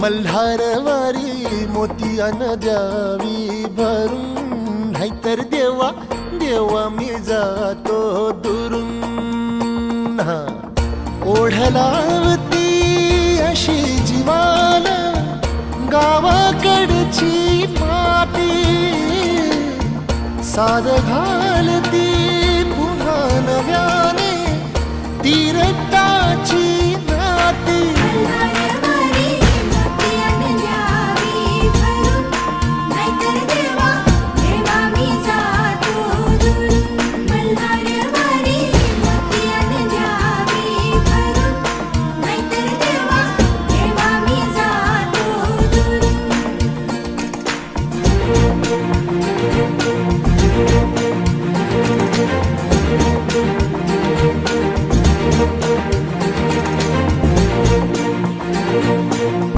मल्हारवारी मोतियान द्यावी भरून, नाहीतर देवा देवा मी जातो दुरून. ओढलावती अशी जीवाला गावाकडची माती, साध घाट